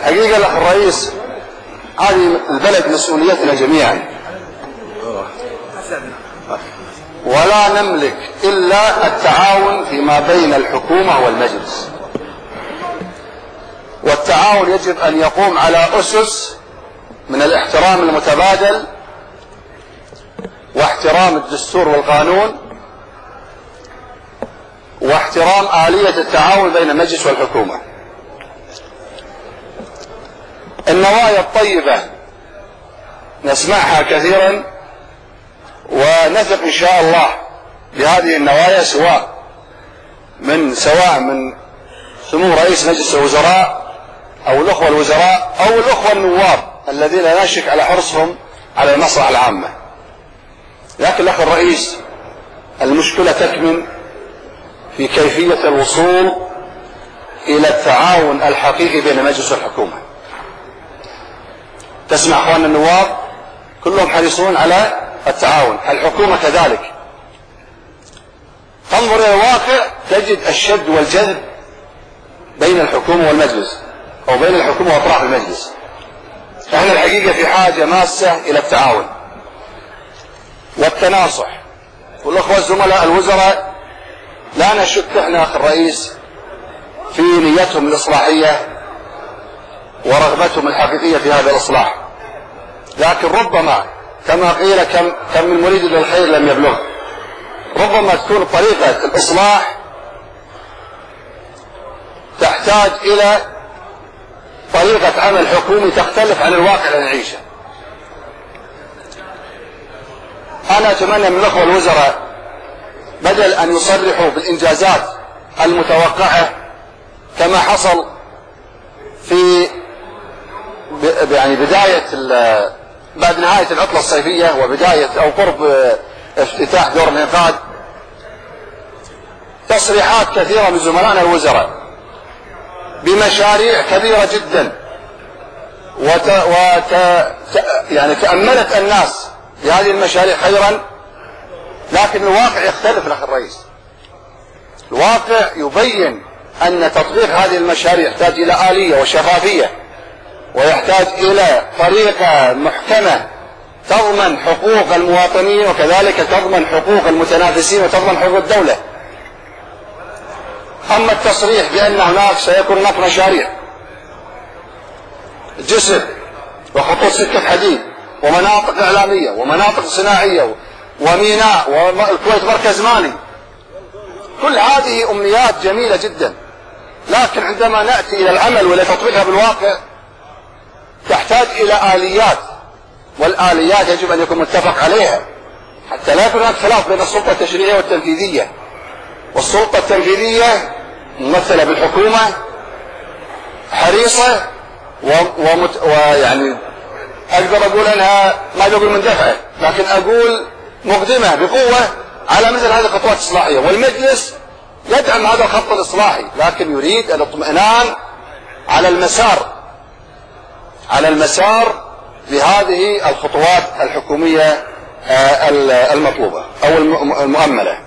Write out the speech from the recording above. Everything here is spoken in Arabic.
حقيقة الأخ الرئيس، هذه البلد مسؤوليتنا جميعا، ولا نملك إلا التعاون فيما بين الحكومة والمجلس، والتعاون يجب أن يقوم على أسس من الاحترام المتبادل واحترام الدستور والقانون واحترام آلية التعاون بين المجلس والحكومة. النوايا الطيبة نسمعها كثيرا ونثق إن شاء الله بهذه النوايا، سواء من سمو رئيس مجلس الوزراء أو الأخوة الوزراء أو الأخوة النواب الذين لا نشك على حرصهم على المصلحة العامة. لكن الأخ الرئيس، المشكلة تكمن في كيفية الوصول إلى التعاون الحقيقي بين المجلس والحكومة. تسمع أخواننا النواب كلهم حريصون على التعاون، الحكومة كذلك. تنظر إلى الواقع تجد الشد والجذب بين الحكومة والمجلس أو بين الحكومة وأطراف المجلس. احنا الحقيقة في حاجة ماسة إلى التعاون والتناصح، والأخوة الزملاء الوزراء لا نشك احنا أخ الرئيس في نيتهم الإصلاحية ورغبتهم الحقيقية في هذا الإصلاح، لكن ربما كما قيل كم من مريد للخير لم يبلغ. ربما تكون طريقة الإصلاح تحتاج إلى طريقة عمل حكومي تختلف عن الواقع اللي نعيشه. أنا أتمنى من الأخوة الوزراء بدل أن يصرحوا بالإنجازات المتوقعة كما حصل في بداية بعد نهاية العطلة الصيفية وبداية أو قرب افتتاح دور الإنقاذ، تصريحات كثيرة من زملائنا الوزراء بمشاريع كبيرة جدا تأملت الناس بهذه المشاريع خيرا، لكن الواقع يختلف الأخ الرئيس. الواقع يبين أن تطبيق هذه المشاريع يحتاج إلى آلية وشفافية، ويحتاج إلى طريقة محكمة تضمن حقوق المواطنين وكذلك تضمن حقوق المتنافسين وتضمن حقوق الدولة. أما التصريح بأن هناك سيكون هناك مشاريع جسر وخطوط سكة حديد ومناطق إعلامية ومناطق صناعية وميناء والكويت مركز مالي، كل هذه أمنيات جميلة جدا، لكن عندما نأتي إلى العمل وإلى تطبيقها بالواقع تحتاج إلى آليات، والآليات يجب أن يكون متفق عليها حتى لا يكون هناك خلاف بين السلطة التشريعية والتنفيذية. والسلطة التنفيذية ممثلة بالحكومة حريصة ويعني أقدر أقول أنها ما أقول مندفعة، لكن أقول مقدمة بقوة على مثل هذه الخطوات الإصلاحية، والمجلس يدعم هذا الخط الإصلاحي، لكن يريد الاطمئنان على المسار لهذه الخطوات الحكومية المطلوبة أو المؤملة.